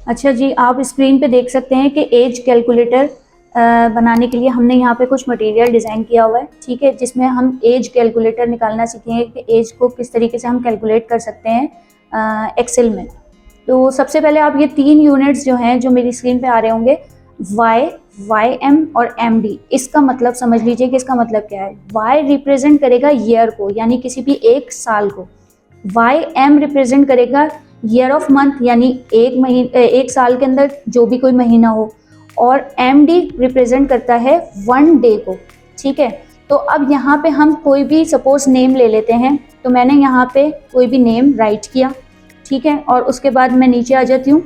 अच्छा जी, आप स्क्रीन पे देख सकते हैं कि एज कैलकुलेटर बनाने के लिए हमने यहाँ पे कुछ मटेरियल डिज़ाइन किया हुआ है, ठीक है, जिसमें हम एज कैलकुलेटर निकालना सीखेंगे कि एज को किस तरीके से हम कैलकुलेट कर सकते हैं एक्सेल में। तो सबसे पहले आप ये 3 यूनिट्स जो हैं, जो मेरी स्क्रीन पे आ रहे होंगे, वाई, वाई एम और एम डी, इसका मतलब समझ लीजिए कि इसका मतलब क्या है। वाई रिप्रेजेंट करेगा ईयर को, यानी किसी भी एक साल को। वाई एम रिप्रेजेंट करेगा ईयर ऑफ मंथ, यानी एक साल के अंदर जो भी कोई महीना हो। और एम डी रिप्रेजेंट करता है 1 डे को, ठीक है। तो अब यहाँ पे हम कोई भी सपोज नेम ले लेते हैं। तो मैंने यहाँ पे कोई भी नेम राइट किया, ठीक है, और उसके बाद मैं नीचे आ जाती हूँ।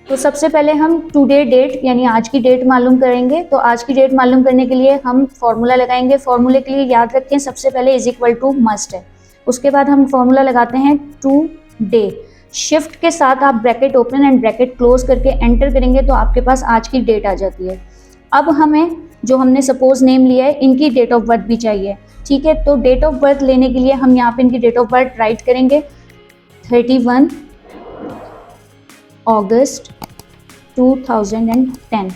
तो सबसे पहले हम टुडे डेट यानी आज की डेट मालूम करेंगे। तो आज की डेट मालूम करने के लिए हम फॉर्मूला लगाएंगे। फॉर्मूले के लिए याद रखें, सबसे पहले इज इक्वल टू मस्ट है। उसके बाद हम फॉर्मूला लगाते हैं टू डे। शिफ्ट के साथ आप bracket open and bracket close करके एंटर करेंगे तो आपके पास आज की डेट आ जाती है। अब हमें जो हमने सपोज नेम लिया है, इनकी डेट ऑफ बर्थ भी चाहिए, ठीक है। तो डेट ऑफ बर्थ लेने के लिए हम यहाँ पे इनकी डेट ऑफ बर्थ राइट करेंगे 31 अगस्त 2010।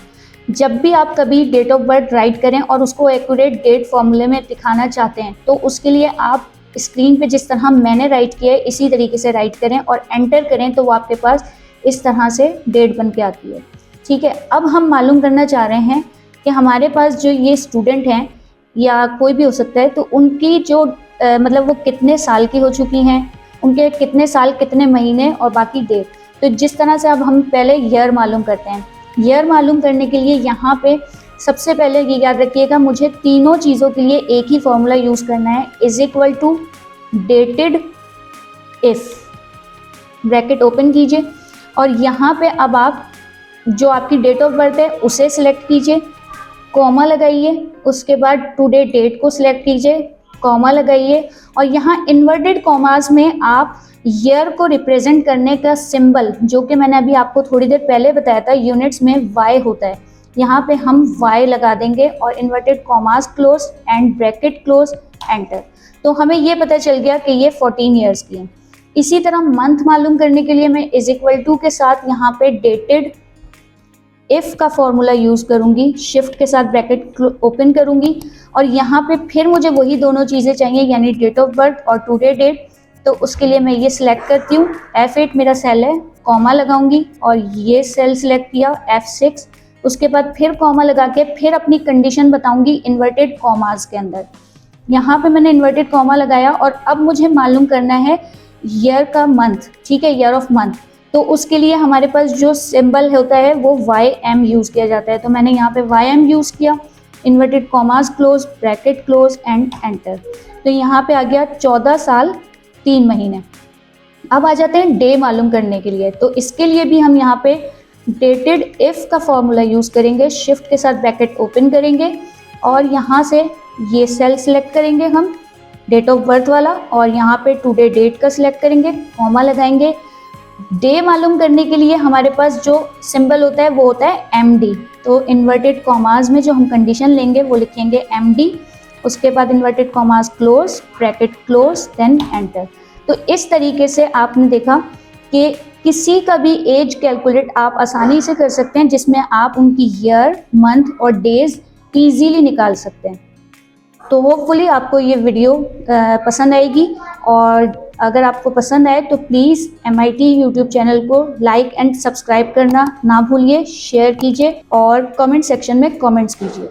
जब भी आप कभी डेट ऑफ बर्थ राइट करें और उसको एक्यूरेट डेट फॉर्मूले में दिखाना चाहते हैं, तो उसके लिए आप स्क्रीन पे जिस तरह मैंने राइट किया है इसी तरीके से राइट करें और एंटर करें, तो वो आपके पास इस तरह से डेट बन के आती है, ठीक है। अब हम मालूम करना चाह रहे हैं कि हमारे पास जो ये स्टूडेंट हैं या कोई भी हो सकता है, तो उनकी जो मतलब वो कितने साल की हो चुकी हैं, उनके कितने साल, कितने महीने और बाकी डेट। तो जिस तरह से अब हम पहले ईयर मालूम करते हैं। ईयर मालूम करने के लिए यहाँ पे सबसे पहले ये याद रखिएगा, मुझे तीनों चीज़ों के लिए एक ही फॉर्मूला यूज़ करना है। Is equal to dated if, bracket open कीजिए और यहाँ पे अब आप जो आपकी डेट ऑफ बर्थ है उसे सिलेक्ट कीजिए, कॉमा लगाइए। उसके बाद टुडे डेट को सिलेक्ट कीजिए, कॉमा लगाइए। और यहाँ इन्वर्टेड कॉमास में आप ईयर को रिप्रेजेंट करने का सिंबल, जो कि मैंने अभी आपको थोड़ी देर पहले बताया था, यूनिट्स में वाई होता है, यहाँ पे हम वाई लगा देंगे और inverted commas close and bracket close, enter. तो हमें ये पता चल गया कि ये 14 ईयर्स की है। इसी तरह मंथ मालूम करने के लिए मैं इज इक्वल टू के साथ यहाँ पे डेटेड इफ का फॉर्मूला यूज करूंगी, शिफ्ट के साथ ब्रैकेट ओपन करूंगी और यहाँ पे फिर मुझे वही दोनों चीज़ें चाहिए, यानी डेट ऑफ बर्थ और टुडे डेट। तो उसके लिए मैं ये सिलेक्ट करती हूँ, F8 मेरा सेल है, कॉमा लगाऊंगी और ये सेल सिलेक्ट किया F6। उसके बाद फिर कॉमा लगा के फिर अपनी कंडीशन बताऊंगी इन्वर्टेड कॉमास के अंदर। यहाँ पे मैंने इन्वर्टेड कॉमा लगाया और अब मुझे मालूम करना है ईयर का मंथ, ठीक है, ईयर ऑफ मंथ। तो उसके लिए हमारे पास जो सिंबल होता है वो YM यूज़ किया जाता है। तो मैंने यहाँ पे YM यूज़ किया, inverted commas close, bracket close and enter. तो यहाँ पे आ गया 14 साल 3 महीने। अब आ जाते हैं डे मालूम करने के लिए। तो इसके लिए भी हम यहाँ पे डेटेड इफ का फॉर्मूला यूज़ करेंगे, शिफ्ट के साथ ब्रैकेट ओपन करेंगे और यहाँ से ये सेल सिलेक्ट करेंगे हम, डेट ऑफ बर्थ वाला, और यहाँ पे टुडे डेट का सिलेक्ट करेंगे, कॉमा लगाएंगे। डे मालूम करने के लिए हमारे पास जो सिंबल होता है वो होता है MD। तो इन्वर्टेड कॉमास में जो हम कंडीशन लेंगे वो लिखेंगे MD, उसके बाद inverted commas close, bracket close, then enter. तो इस तरीके से आपने देखा कि किसी का भी एज कैलकुलेट आप आसानी से कर सकते हैं, जिसमें आप उनकी ईयर, मंथ और डेज ईजीली निकाल सकते हैं। तो होपफुली आपको ये वीडियो पसंद आएगी, और अगर आपको पसंद आए तो प्लीज़ MIT यूट्यूब चैनल को लाइक एंड सब्सक्राइब करना ना भूलिए, शेयर कीजिए और कमेंट सेक्शन में कमेंट्स कीजिए।